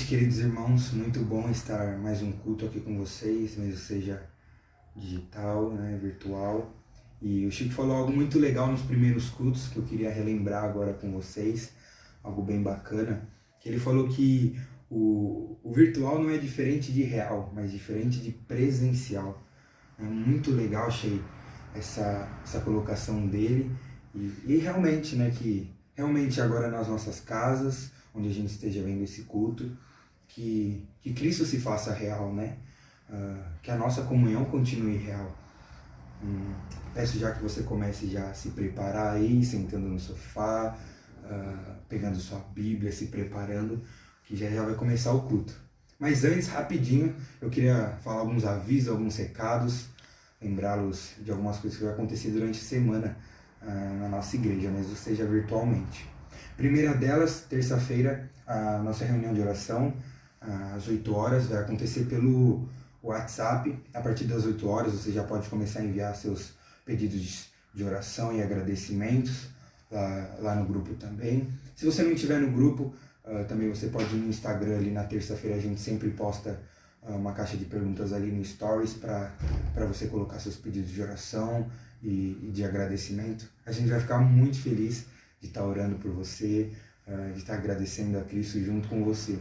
queridos irmãos, muito bom estar mais um culto aqui com vocês, mesmo seja digital, né, virtual. E o Chico falou algo muito legal nos primeiros cultos que eu queria relembrar agora com vocês, algo bem bacana, que ele falou que o virtual não é diferente de real, mas diferente de presencial. É muito legal, achei essa colocação dele e realmente, né, que realmente agora nas nossas casas, onde a gente esteja vendo esse culto, que Cristo se faça real, né? Que a nossa comunhão continue real. Peço já que você comece já a se preparar aí, sentando no sofá, pegando sua Bíblia, se preparando, que já vai começar o culto. Mas antes, rapidinho, eu queria falar alguns avisos, alguns recados, lembrá-los de algumas coisas que vai acontecer durante a semana na nossa igreja, mesmo seja virtualmente. Primeira delas, terça-feira, a nossa reunião de oração, às 8 horas, vai acontecer pelo WhatsApp. A partir das 8 horas você já pode começar a enviar seus pedidos de oração e agradecimentos lá no grupo também. Se você não estiver no grupo, também você pode ir no Instagram ali na terça-feira, a gente sempre posta uma caixa de perguntas ali no Stories para você colocar seus pedidos de oração e de agradecimento. A gente vai ficar muito feliz de estar orando por você, de estar agradecendo a Cristo junto com você.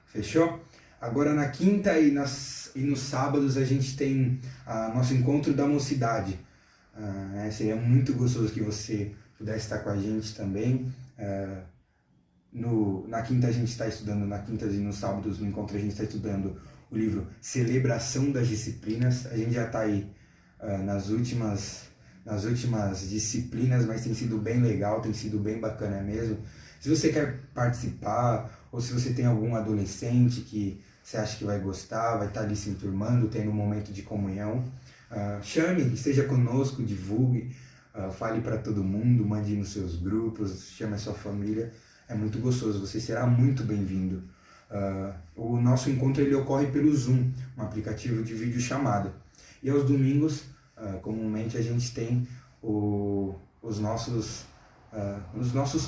Fechou? Agora na quinta e nos sábados a gente tem nosso encontro da mocidade. Seria muito gostoso que você pudesse estar com a gente também. Na quinta a gente está estudando, na quinta e nos sábados no encontro a gente está estudando o livro Celebração das Disciplinas. A gente já está aí nas últimas disciplinas, mas tem sido bem legal, tem sido bem bacana mesmo. Se você quer participar, ou se você tem algum adolescente que você acha que vai gostar, vai estar ali se enturmando, tendo um momento de comunhão, chame, esteja conosco, divulgue, fale para todo mundo, mande nos seus grupos, chame a sua família. É muito gostoso, você será muito bem-vindo. O nosso encontro ele ocorre pelo Zoom, um aplicativo de videochamada. E aos domingos, comumente a gente tem os nossos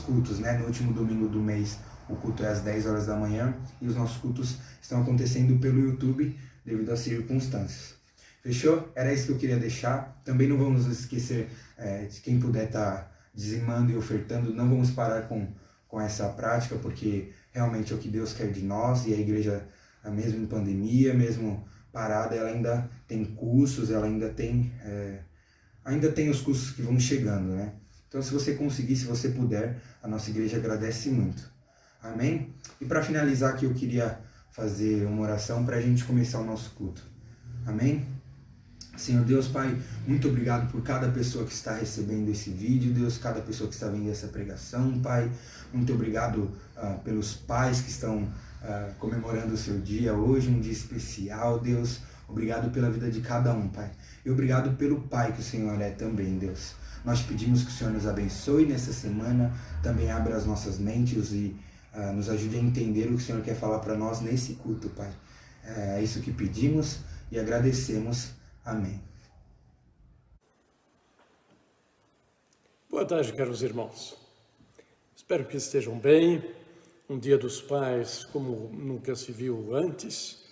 cultos, né? No último domingo do mês o culto é às 10 horas da manhã e os nossos cultos estão acontecendo pelo YouTube devido às circunstâncias. Fechou? Era isso que eu queria deixar. Também não vamos esquecer de quem puder estar dizimando e ofertando, não vamos parar com essa prática, porque realmente é o que Deus quer de nós, e a igreja, mesmo em pandemia, mesmo parada, ela ainda tem cursos, ela ainda tem os cursos que vão chegando, né? Então, se você conseguir, se você puder, a nossa igreja agradece muito. Amém? E para finalizar aqui, eu queria fazer uma oração para a gente começar o nosso culto. Amém? Senhor Deus, Pai, muito obrigado por cada pessoa que está recebendo esse vídeo, Deus, cada pessoa que está vendo essa pregação, Pai. Muito obrigado pelos pais que estão comemorando o seu dia hoje, um dia especial, Deus. Obrigado pela vida de cada um, Pai. E obrigado pelo Pai que o Senhor é também, Deus. Nós pedimos que o Senhor nos abençoe nessa semana, também abra as nossas mentes e nos ajude a entender o que o Senhor quer falar para nós nesse culto, Pai. É isso que pedimos e agradecemos. Amém. Boa tarde, caros irmãos. Espero que estejam bem. Um dia dos pais como nunca se viu antes,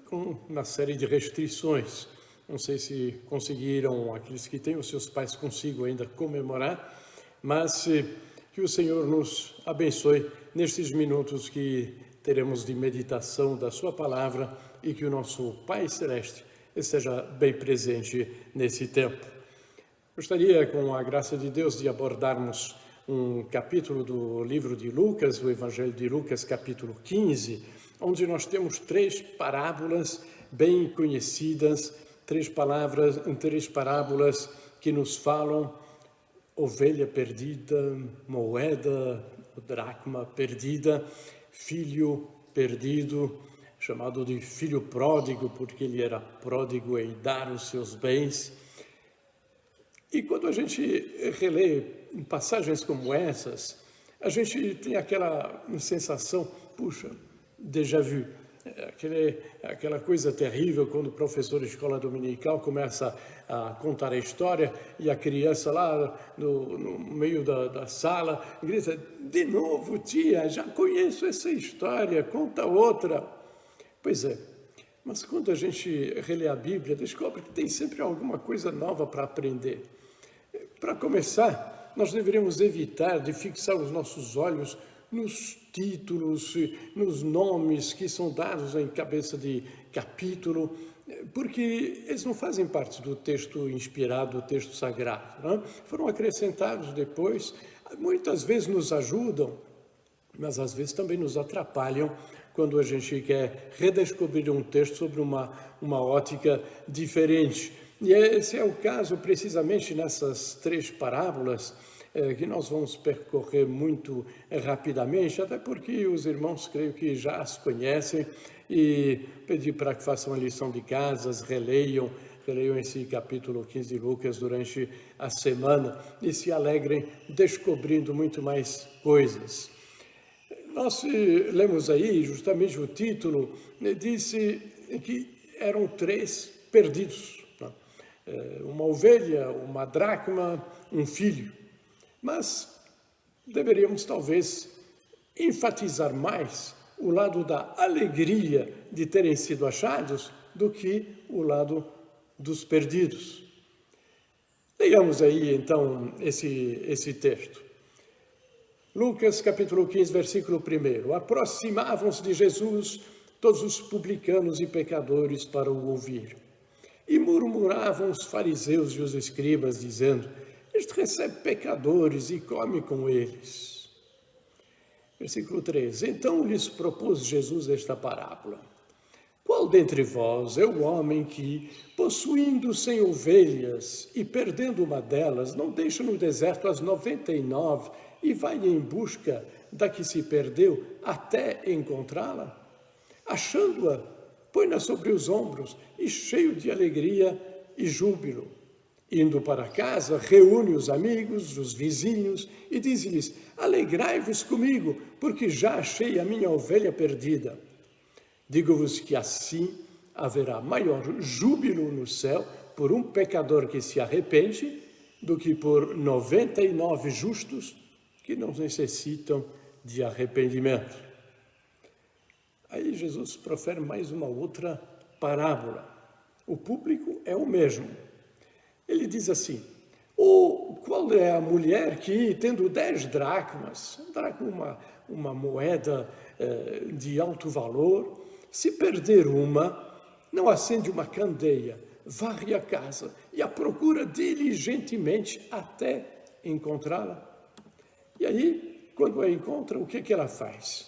com uma série de restrições. Não sei se conseguiram, aqueles que têm os seus pais consigo ainda comemorar, mas que o Senhor nos abençoe nestes minutos que teremos de meditação da sua palavra e que o nosso Pai Celeste esteja bem presente nesse tempo. Gostaria, com a graça de Deus, de abordarmos um capítulo do livro de Lucas, o Evangelho de Lucas, capítulo 15, onde nós temos 3 parábolas bem conhecidas, 3 parábolas que nos falam ovelha perdida, moeda, dracma perdida, filho perdido, chamado de filho pródigo, porque ele era pródigo em dar os seus bens. E quando a gente relê passagens como essas, a gente tem aquela sensação, puxa, déjà vu, Aquela coisa terrível quando o professor de escola dominical começa a contar a história e a criança lá no meio da sala grita: de novo, tia, já conheço essa história, conta outra. Pois é, mas quando a gente relê a Bíblia, descobre que tem sempre alguma coisa nova para aprender. Para começar, nós deveríamos evitar de fixar os nossos olhos nos títulos, nos nomes que são dados em cabeça de capítulo, porque eles não fazem parte do texto inspirado, do texto sagrado. Não? Foram acrescentados depois, muitas vezes nos ajudam, mas às vezes também nos atrapalham quando a gente quer redescobrir um texto sobre uma ótica diferente. E esse é o caso precisamente nessas 3 parábolas, que nós vamos percorrer muito rapidamente, até porque os irmãos creio que já as conhecem, e pedir para que façam a lição de casas, releiam esse capítulo 15 de Lucas durante a semana e se alegrem descobrindo muito mais coisas. Nós lemos aí justamente o título, disse que eram 3 perdidos, uma ovelha, uma dracma, um filho. Mas deveríamos talvez enfatizar mais o lado da alegria de terem sido achados do que o lado dos perdidos. Leiamos aí então esse texto. Lucas capítulo 15, versículo 1. Aproximavam-se de Jesus todos os publicanos e pecadores para o ouvir. E murmuravam os fariseus e os escribas, dizendo: este recebe pecadores e come com eles. Versículo 3. Então lhes propôs Jesus esta parábola. Qual dentre vós é o homem que, possuindo 100 ovelhas e perdendo uma delas, não deixa no deserto as 99 e vai em busca da que se perdeu até encontrá-la? Achando-a, põe-na sobre os ombros e, cheio de alegria e júbilo, indo para casa, reúne os amigos, os vizinhos e diz-lhes: alegrai-vos comigo, porque já achei a minha ovelha perdida. Digo-vos que assim haverá maior júbilo no céu por um pecador que se arrepende do que por 99 justos que não necessitam de arrependimento. Aí Jesus profere mais uma outra parábola. O público é o mesmo. Ele diz assim: qual é a mulher que, tendo 10 dracmas, uma moeda de alto valor, se perder uma, não acende uma candeia, varre a casa e a procura diligentemente até encontrá-la? E aí, quando a encontra, o que ela faz?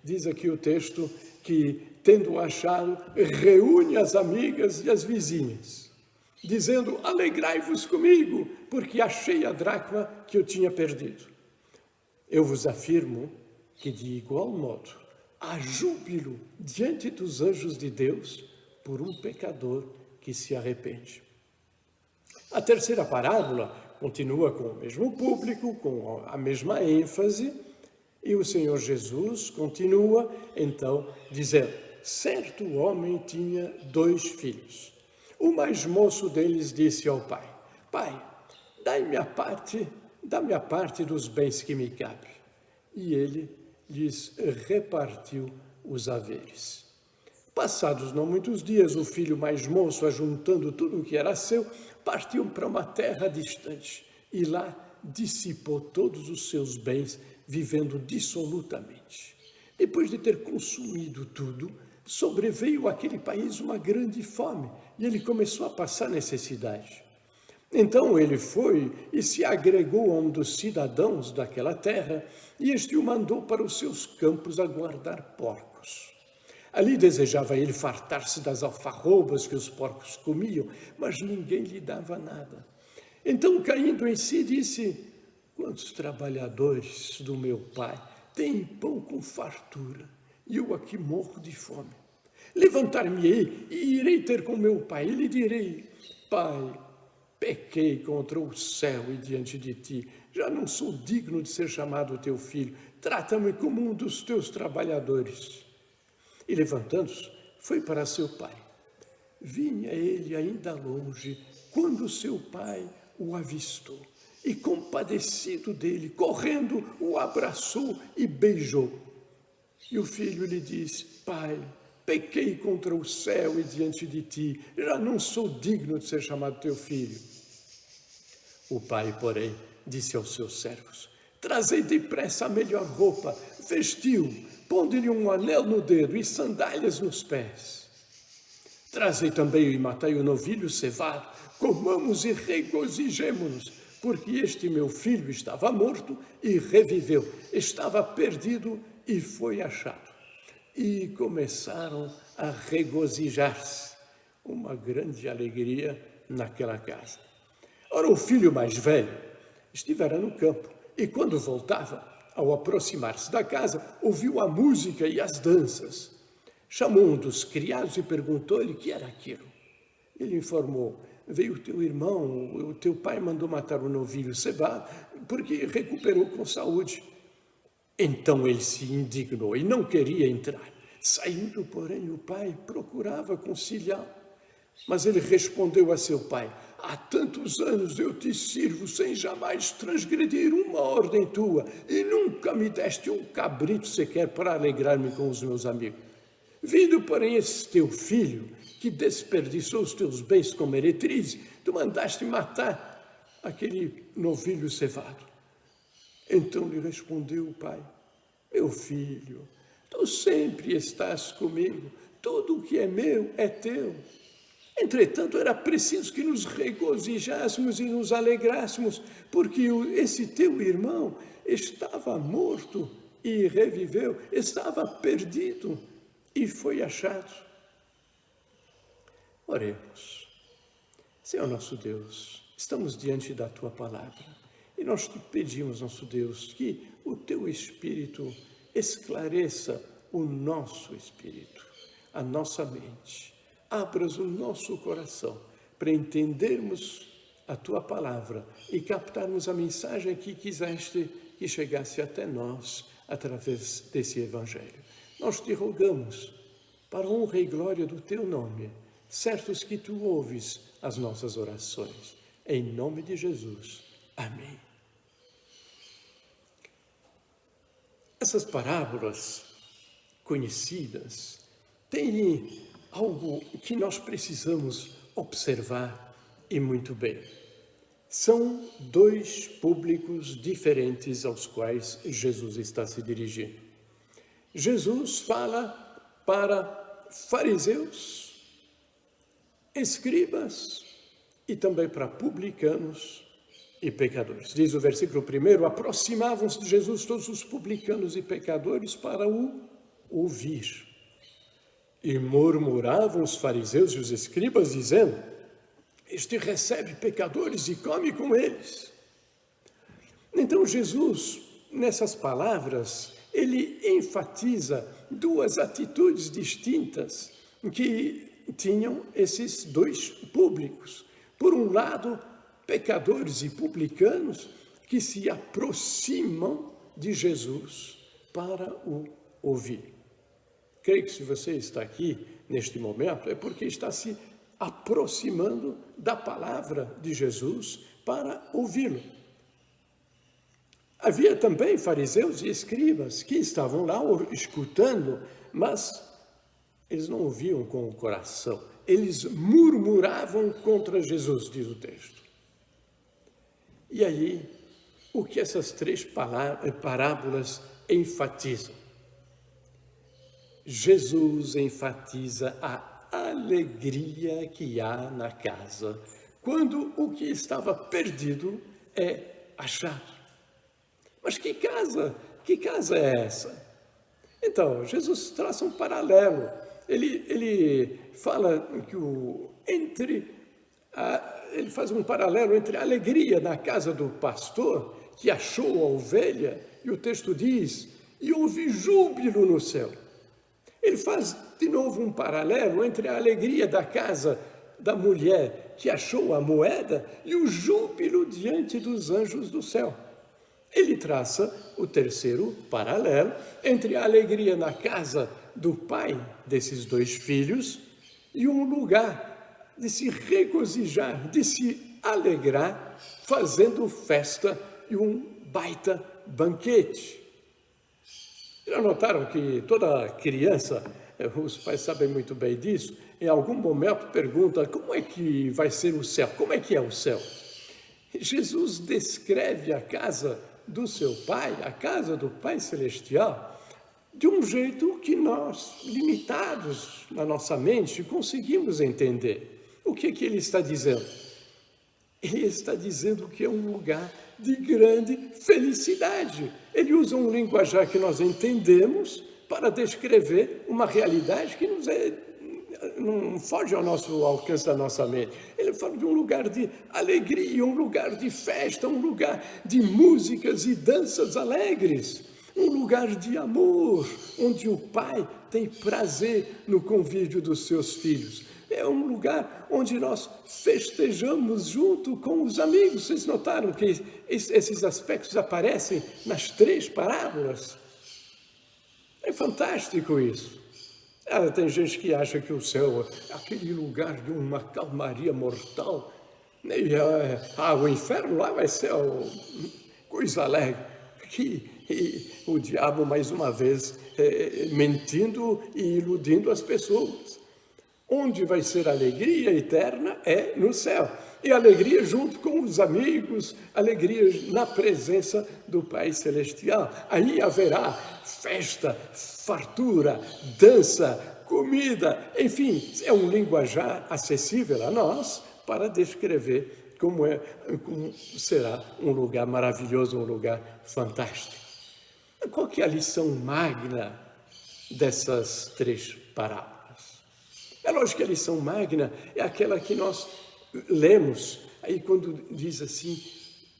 Diz aqui o texto que, tendo achado, reúne as amigas e as vizinhas, dizendo: alegrai-vos comigo, porque achei a dracma que eu tinha perdido. Eu vos afirmo que, de igual modo, há júbilo diante dos anjos de Deus por um pecador que se arrepende. A terceira parábola continua com o mesmo público, com a mesma ênfase, e o Senhor Jesus continua, então, dizendo: certo homem tinha 2 filhos. O mais moço deles disse ao pai: pai, dá-me a parte dos bens que me cabe. E ele lhes repartiu os haveres. Passados não muitos dias, o filho mais moço, ajuntando tudo o que era seu, partiu para uma terra distante e lá dissipou todos os seus bens, vivendo dissolutamente. Depois de ter consumido tudo, sobreveio àquele país uma grande fome e ele começou a passar necessidade. Então ele foi e se agregou a um dos cidadãos daquela terra, e este o mandou para os seus campos a guardar porcos. Ali desejava ele fartar-se das alfarrobas que os porcos comiam, mas ninguém lhe dava nada. Então, caindo em si, disse: quantos trabalhadores do meu pai têm pão com fartura, e eu aqui morro de fome. Levantar-me-ei e irei ter com meu pai, e lhe direi: pai, pequei contra o céu e diante de ti, já não sou digno de ser chamado teu filho, trata-me como um dos teus trabalhadores. e, levantando-se, foi para seu pai. Vinha ele ainda longe, quando seu pai o avistou, e, compadecido dele, correndo, o abraçou e beijou. E o filho lhe disse: Pai, pequei contra o céu e diante de ti, já não sou digno de ser chamado teu filho. O pai, porém, disse aos seus servos: Trazei depressa a melhor roupa, vestiu, pondo-lhe um anel no dedo e sandálias nos pés. Trazei também e matai o novilho cevado, comamos e regozijemo-nos, porque este meu filho estava morto e reviveu, estava perdido e foi achado. E começaram a regozijar-se. Uma grande alegria naquela casa. Ora, o filho mais velho estivera no campo, e quando voltava, ao aproximar-se da casa, ouviu a música e as danças. Chamou um dos criados e perguntou-lhe o que era aquilo. Ele informou: Veio o teu irmão, o teu pai mandou matar o novilho cevado, porque recuperou com saúde. Então ele se indignou e não queria entrar. Saindo, porém, o pai procurava conciliar. Mas ele respondeu a seu pai: Há tantos anos eu te sirvo sem jamais transgredir uma ordem tua, e nunca me deste um cabrito sequer para alegrar-me com os meus amigos. Vindo, porém, esse teu filho, que desperdiçou os teus bens com meretriz, tu mandaste matar aquele novilho cevado. Então lhe respondeu o pai: Meu filho, tu sempre estás comigo, tudo o que é meu é teu. Entretanto, era preciso que nos regozijássemos e nos alegrássemos, porque esse teu irmão estava morto e reviveu, estava perdido e foi achado. Oremos. Senhor nosso Deus, estamos diante da Tua palavra e nós te pedimos, nosso Deus, que o Teu Espírito esclareça o nosso espírito, a nossa mente. Abras o nosso coração para entendermos a Tua palavra e captarmos a mensagem que quiseste que chegasse até nós através desse Evangelho. Nós te rogamos, para a honra e glória do Teu nome, certos que Tu ouves as nossas orações. Em nome de Jesus. Amém. Essas parábolas conhecidas têm algo que nós precisamos observar e muito bem. São dois públicos diferentes aos quais Jesus está se dirigindo. Jesus fala para fariseus, escribas e também para publicanos e pecadores. Diz o versículo 1: aproximavam-se de Jesus todos os publicanos e pecadores para o ouvir. E murmuravam os fariseus e os escribas, dizendo: Este recebe pecadores e come com eles. Então Jesus, nessas palavras, ele enfatiza duas atitudes distintas que tinham esses dois públicos. Por um lado, pecadores e publicanos que se aproximam de Jesus para o ouvir. Creio que se você está aqui neste momento é porque está se aproximando da palavra de Jesus para ouvi-lo. Havia também fariseus e escribas que estavam lá escutando, mas eles não ouviam com o coração. Eles murmuravam contra Jesus, diz o texto. E aí, o que essas três parábolas enfatizam? Jesus enfatiza a alegria que há na casa, quando o que estava perdido é achado. Mas que casa? Que casa é essa? Então, Jesus traça um paralelo. Ele fala que ele faz um paralelo entre a alegria na casa do pastor, que achou a ovelha, e o texto diz: e houve júbilo no céu. Ele faz de novo um paralelo entre a alegria da casa da mulher que achou a moeda e o júbilo diante dos anjos do céu. ele traça o terceiro paralelo entre a alegria na casa do pai desses dois filhos e um lugar de se regozijar, de se alegrar, fazendo festa e um baita banquete. Já notaram que toda criança, os pais sabem muito bem disso, em algum momento pergunta como é que vai ser o céu, como é que é o céu? Jesus descreve a casa do seu Pai, a casa do Pai Celestial, de um jeito que nós, limitados na nossa mente, conseguimos entender. O que ele está dizendo? Ele está dizendo que é um lugar de grande felicidade. Ele usa um linguajar que nós entendemos para descrever uma realidade que não foge ao nosso alcance da nossa mente. Ele fala de um lugar de alegria, um lugar de festa, um lugar de músicas e danças alegres, um lugar de amor, onde o pai tem prazer no convívio dos seus filhos. É um lugar onde nós festejamos junto com os amigos. Vocês notaram que esses aspectos aparecem nas 3 parábolas? É fantástico isso. Tem gente que acha que o céu é aquele lugar de uma calmaria mortal. E o inferno lá vai ser coisa alegre. E o diabo, mais uma vez, mentindo e iludindo as pessoas. Onde vai ser alegria eterna é no céu. E alegria junto com os amigos, alegria na presença do Pai Celestial. Aí haverá festa, fartura, dança, comida, enfim, é um linguajar acessível a nós para descrever como será um lugar maravilhoso, um lugar fantástico. Qual que é a lição magna dessas 3 parábolas? É lógico que a lição magna é aquela que nós lemos aí quando diz assim: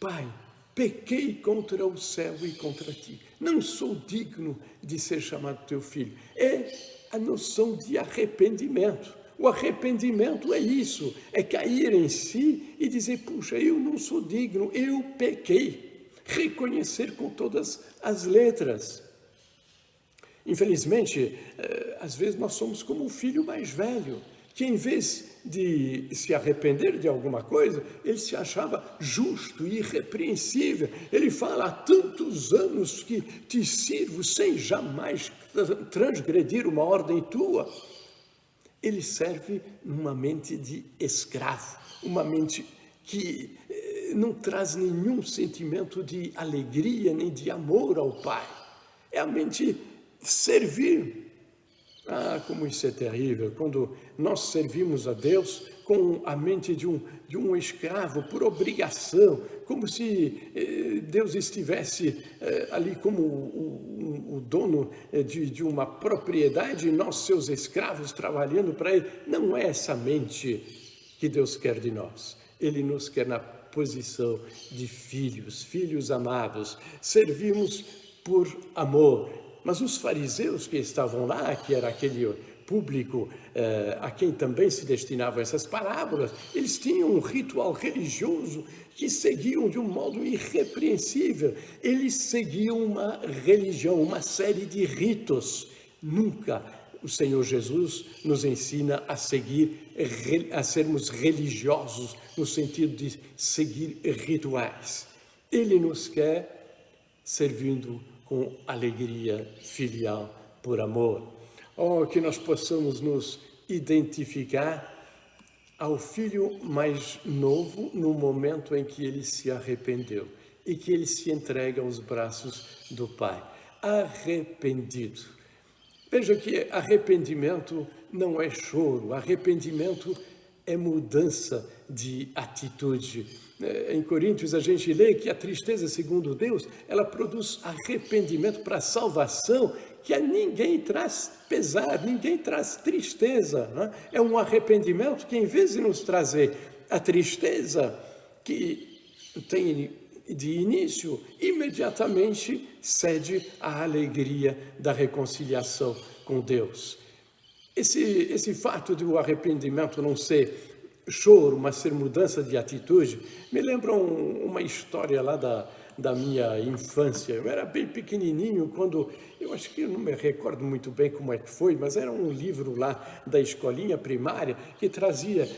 Pai, pequei contra o céu e contra ti, não sou digno de ser chamado teu filho. É a noção de arrependimento. O arrependimento é isso, é cair em si e dizer: puxa, eu não sou digno, eu pequei. Reconhecer com todas as letras. Infelizmente, às vezes nós somos como o filho mais velho, que em vez de se arrepender de alguma coisa, ele se achava justo e irrepreensível. Ele fala: há tantos anos que te sirvo sem jamais transgredir uma ordem tua. Ele serve numa mente de escravo, uma mente que não traz nenhum sentimento de alegria nem de amor ao Pai. É a mente servir. Como isso é terrível, quando nós servimos a Deus com a mente de um escravo por obrigação, como se Deus estivesse ali como o dono de uma propriedade e nós, seus escravos, trabalhando para Ele. Não é essa mente que Deus quer de nós. Ele nos quer na posição de filhos, filhos amados. Servimos por amor. Mas os fariseus que estavam lá, que era aquele público a quem também se destinavam essas parábolas, eles tinham um ritual religioso que seguiam de um modo irrepreensível. Eles seguiam uma religião, uma série de ritos. Nunca o Senhor Jesus nos ensina a sermos religiosos, no sentido de seguir rituais. Ele nos quer servindo com alegria filial por amor. Que nós possamos nos identificar ao filho mais novo no momento em que ele se arrependeu e que ele se entrega aos braços do Pai. Arrependido. Veja que arrependimento não é choro, arrependimento é mudança de atitude. Em Coríntios a gente lê que a tristeza, segundo Deus, ela produz arrependimento para a salvação, que a ninguém traz pesar, ninguém traz tristeza. Né? É um arrependimento que, em vez de nos trazer a tristeza que tem de início, imediatamente cede à alegria da reconciliação com Deus. Esse fato de o arrependimento não ser choro, mas ser mudança de atitude, me lembra uma história lá da minha infância. Eu era bem pequenininho quando, eu acho que eu não me recordo muito bem como é que foi, mas era um livro lá da escolinha primária que trazia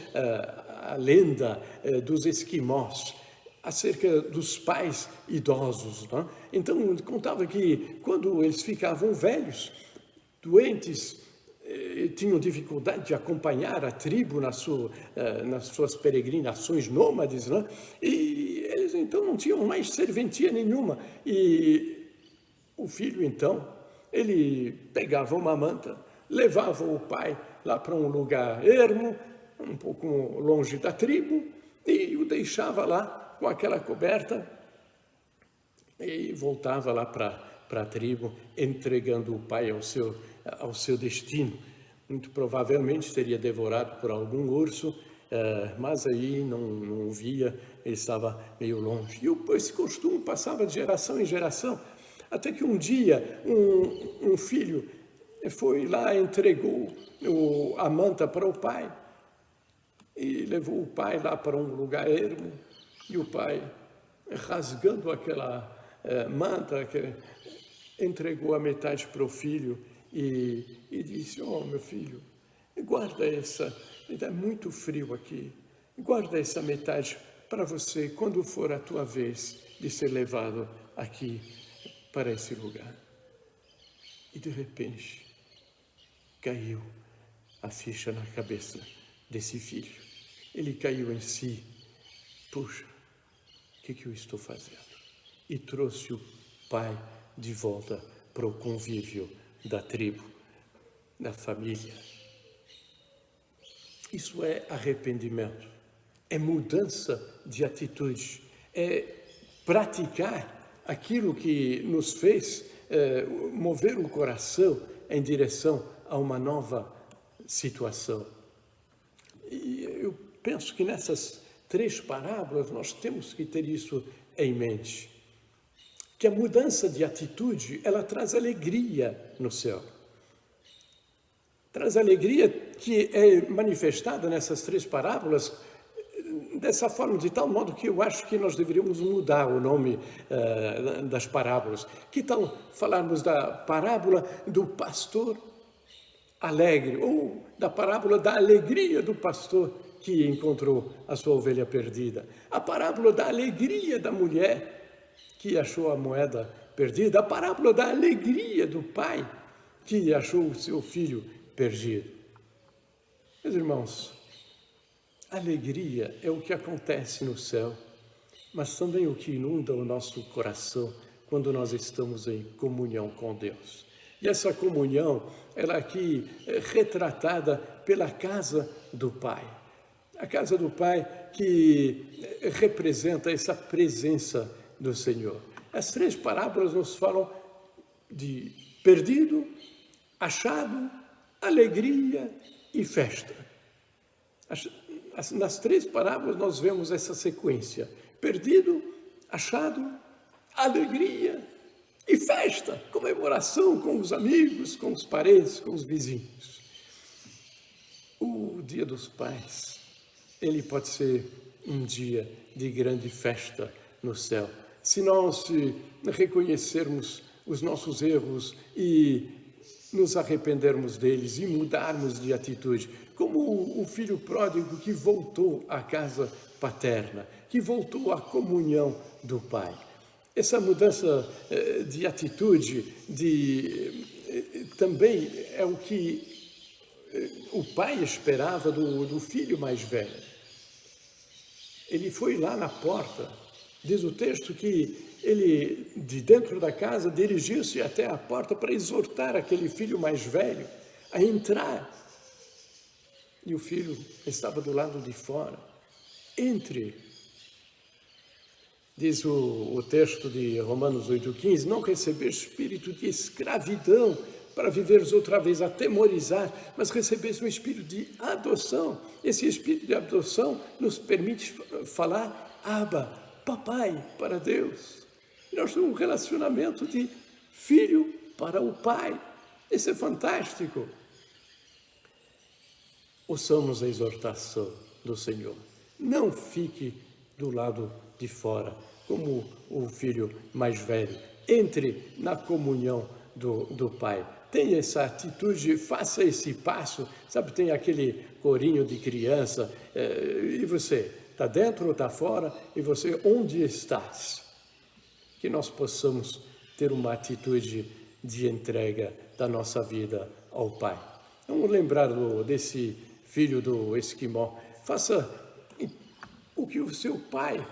a lenda dos esquimós, acerca dos pais idosos. Né? Então, contava que quando eles ficavam velhos, doentes, tinham dificuldade de acompanhar a tribo nas suas peregrinações nômades, né? E eles então não tinham mais serventia nenhuma. E o filho então, ele pegava uma manta, levava o pai lá para um lugar ermo, um pouco longe da tribo, e o deixava lá com aquela coberta e voltava lá para a tribo, entregando o pai ao seu destino. Muito provavelmente seria devorado por algum urso, mas aí não o via, ele estava meio longe. E esse costume passava de geração em geração, até que um dia um filho foi lá, entregou a manta para o pai, e levou o pai lá para um lugar ermo, e o pai, rasgando aquela manta, entregou a metade para o filho e disse: "Oh, meu filho, guarda essa, está muito frio aqui, guarda essa metade para você quando for a tua vez de ser levado aqui para esse lugar." E de repente caiu a ficha na cabeça desse filho. Ele caiu em si. Puxa, o que eu estou fazendo? E trouxe o pai de volta para o convívio da tribo, da família. Isso é arrependimento, é mudança de atitude, é praticar aquilo que nos fez mover o coração em direção a uma nova situação. E eu penso que nessas 3 parábolas nós temos que ter isso em mente, que a mudança de atitude, ela traz alegria no céu. Traz alegria que é manifestada nessas 3 parábolas dessa forma, de tal modo que eu acho que nós deveríamos mudar o nome das parábolas. Que tal falarmos da parábola do pastor alegre, ou da parábola da alegria do pastor que encontrou a sua ovelha perdida, a parábola da alegria da mulher que achou a moeda perdida, a parábola da alegria do pai que achou o seu filho perdido. Meus irmãos, alegria é o que acontece no céu, mas também o que inunda o nosso coração quando nós estamos em comunhão com Deus. E essa comunhão, ela aqui é retratada pela casa do Pai. A casa do Pai que representa essa presença do Senhor. As 3 parábolas nos falam de perdido, achado, alegria e festa. Nas 3 parábolas nós vemos essa sequência: perdido, achado, alegria e festa, comemoração com os amigos, com os parentes, com os vizinhos. O Dia dos Pais, ele pode ser um dia de grande festa no céu, se nós reconhecermos os nossos erros e nos arrependermos deles e mudarmos de atitude, como o filho pródigo que voltou à casa paterna, que voltou à comunhão do Pai. Essa mudança de atitude também é o que o pai esperava do filho mais velho. Ele foi lá na porta, diz o texto que ele, de dentro da casa, dirigiu-se até a porta para exortar aquele filho mais velho a entrar. E o filho estava do lado de fora. Entre. Diz o texto de Romanos 8,15, não receber espírito de escravidão para viveres outra vez atemorizar, mas receberes um espírito de adoção. Esse espírito de adoção nos permite falar Abba, papai, para Deus. Nós temos um relacionamento de filho para o pai. Isso é fantástico. Ouçamos a exortação do Senhor. Não fique do lado de fora como o filho mais velho. Entre na comunhão do Pai. Tenha essa atitude, faça esse passo. Sabe, tem aquele corinho de criança, e você está dentro ou está fora? E você, onde estás? Que nós possamos ter uma atitude de entrega da nossa vida ao Pai. Vamos lembrar desse filho do esquimó. Faça o que o seu pai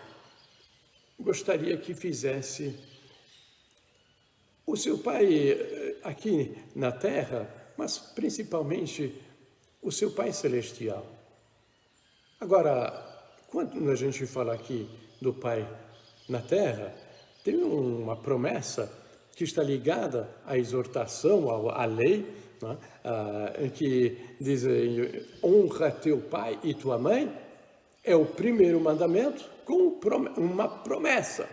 gostaria que fizesse. O seu pai aqui na terra, mas principalmente o seu Pai Celestial. Agora, quando a gente fala aqui do Pai na terra, tem uma promessa que está ligada à exortação, à lei, né? Que diz: honra teu pai e tua mãe, é o primeiro mandamento com uma promessa.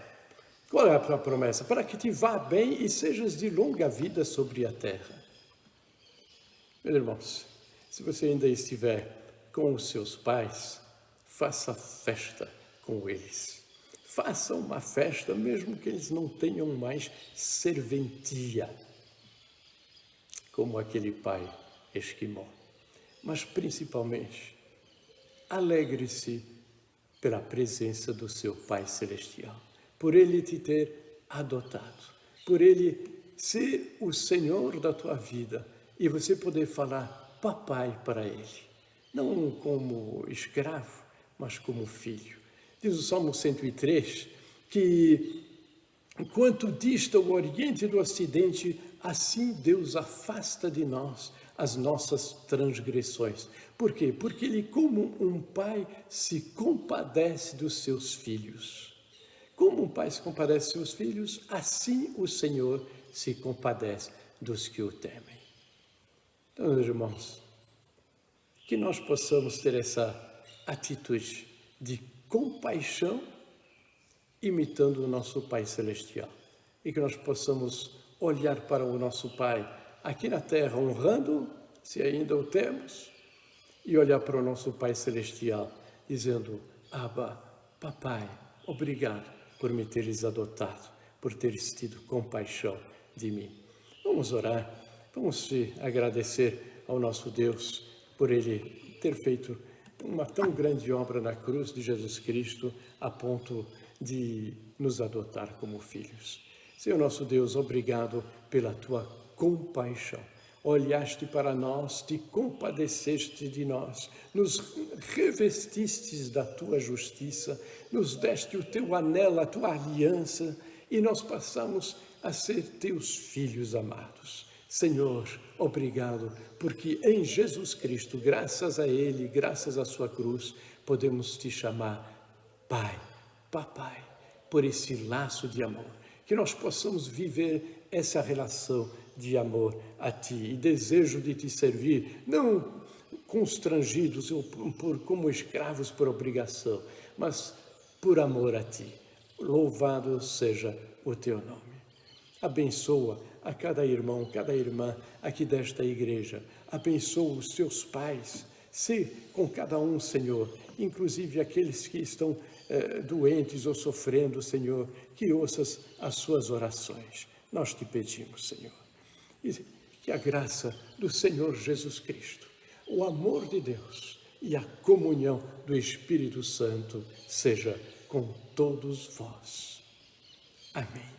Qual é a promessa? Para que te vá bem e sejas de longa vida sobre a terra. Meus irmãos, se você ainda estiver com os seus pais, faça festa com eles. Faça uma festa, mesmo que eles não tenham mais serventia, como aquele pai esquimó. Mas, principalmente, alegre-se pela presença do seu Pai Celestial, por Ele te ter adotado, por Ele ser o Senhor da tua vida e você poder falar papai para Ele, não como escravo, mas como filho. Diz o Salmo 103 que, enquanto dista o Oriente do Ocidente, assim Deus afasta de nós as nossas transgressões. Por quê? Porque Ele, como um pai, se compadece dos seus filhos. Como um pai se compadece dos seus filhos, assim o Senhor se compadece dos que o temem. Então, meus irmãos, que nós possamos ter essa atitude de compaixão, imitando o nosso Pai Celestial. E que nós possamos olhar para o nosso Pai aqui na terra, honrando, se ainda o temos, e olhar para o nosso Pai Celestial, dizendo: Abba, papai, obrigado por me teres adotado, por teres tido compaixão de mim. Vamos orar, vamos te agradecer ao nosso Deus por Ele ter feito uma tão grande obra na cruz de Jesus Cristo, a ponto de nos adotar como filhos. Senhor nosso Deus, obrigado pela tua compaixão. Olhaste para nós, te compadeceste de nós, nos revestistes da tua justiça, nos deste o teu anel, a tua aliança, e nós passamos a ser teus filhos amados. Senhor, obrigado, porque em Jesus Cristo, graças a Ele, graças à sua cruz, podemos te chamar Pai, Papai, por esse laço de amor. Que nós possamos viver essa relação de amor a Ti e desejo de Te servir, não constrangidos ou como escravos por obrigação, mas por amor a Ti. Louvado seja o Teu nome. Abençoa a cada irmão, cada irmã aqui desta igreja. Abençoa os seus pais. Se com cada um, Senhor, inclusive aqueles que estão doentes ou sofrendo, Senhor, que ouças as suas orações. Nós te pedimos, Senhor. E que a graça do Senhor Jesus Cristo, o amor de Deus e a comunhão do Espírito Santo seja com todos vós. Amém.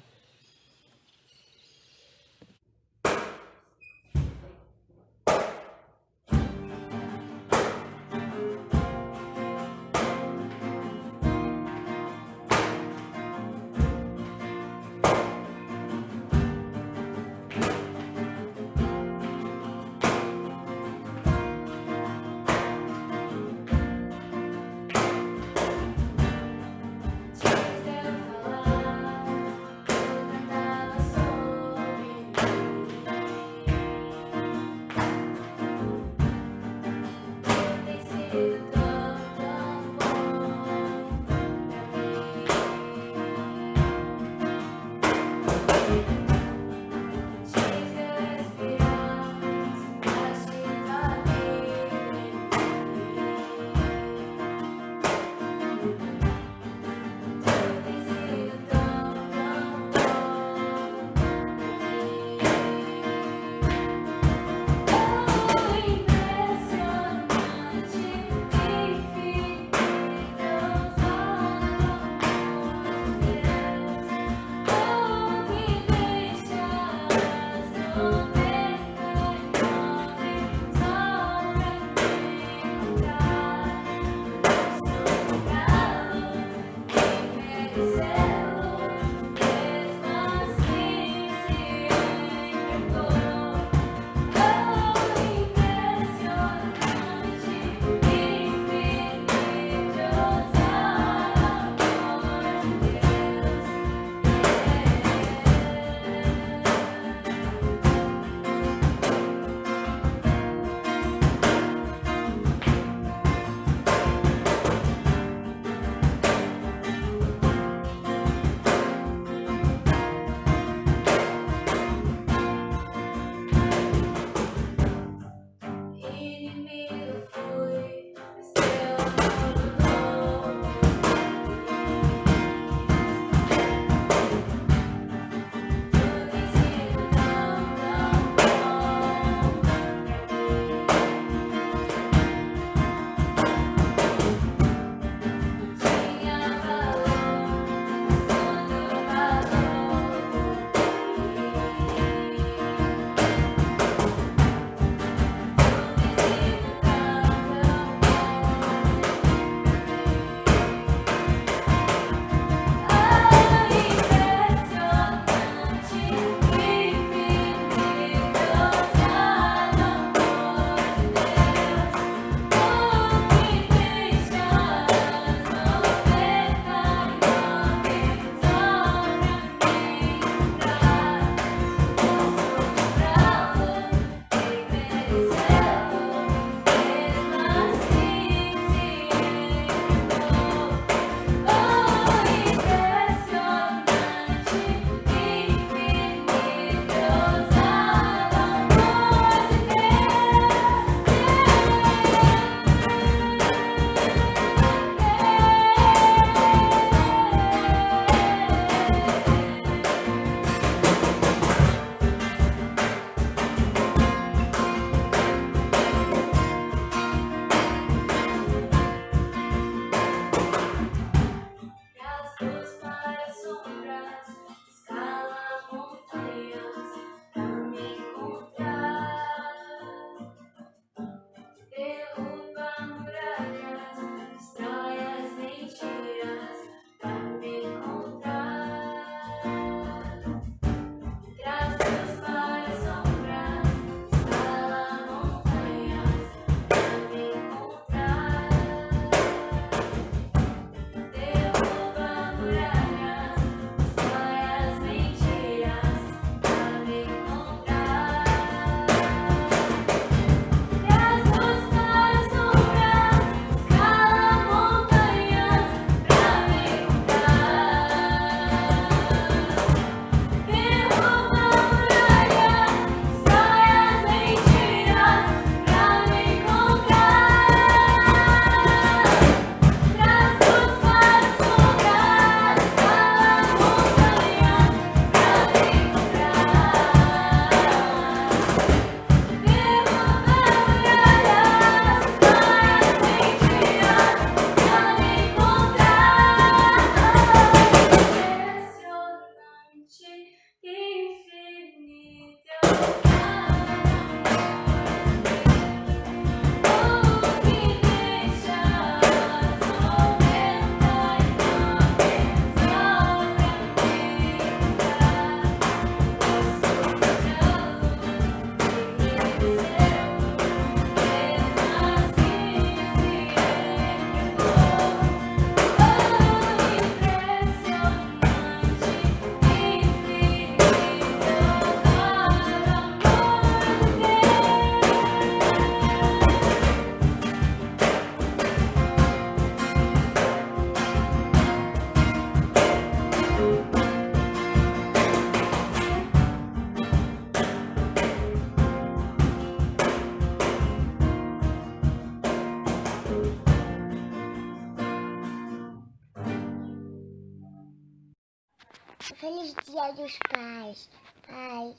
Feliz Dia dos Pais. Pai,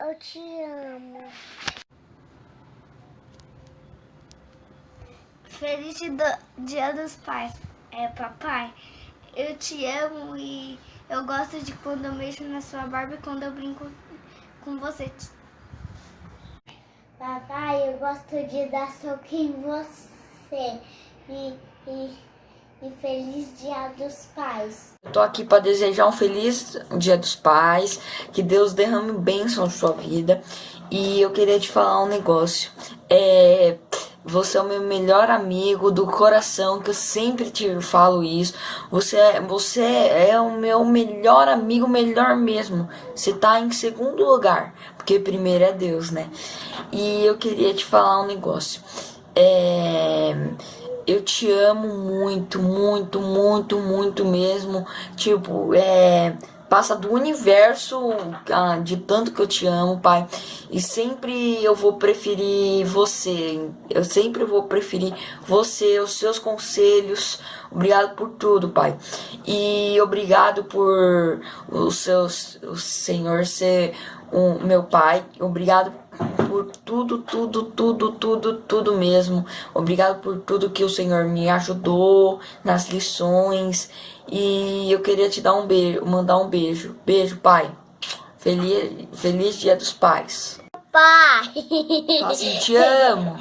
eu te amo. Feliz Dia dos Pais. Papai, eu te amo e eu gosto de quando eu mexo na sua barba e quando eu brinco com você. Papai, eu gosto de dar soco em você. E feliz Dia dos Pais. Eu tô aqui para desejar um feliz Dia dos Pais, que Deus derrame bênção na sua vida. E eu queria te falar um negócio. Você é o meu melhor amigo do coração, que eu sempre te falo isso. Você é o meu melhor amigo, melhor mesmo. Você tá em segundo lugar, porque primeiro é Deus, né? E eu queria te falar um negócio. Eu te amo muito, muito, muito, muito mesmo. Tipo, passa do universo de tanto que eu te amo, pai. E sempre eu vou preferir você. Eu sempre vou preferir você, os seus conselhos. Obrigado por tudo, pai. E obrigado por o Senhor ser o meu pai. Obrigado por tudo mesmo. Obrigado por tudo que o Senhor me ajudou nas lições. E eu queria te dar um beijo, mandar um beijo. Beijo, pai. Feliz Dia dos Pais. Pai! Fala assim, te amo.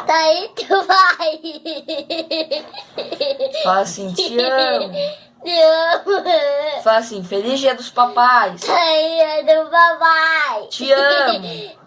Tá aí, tu vai! Fala assim, te amo. Te amo! Fala assim, feliz Dia dos Papais. Tá aí, do papai! Te amo.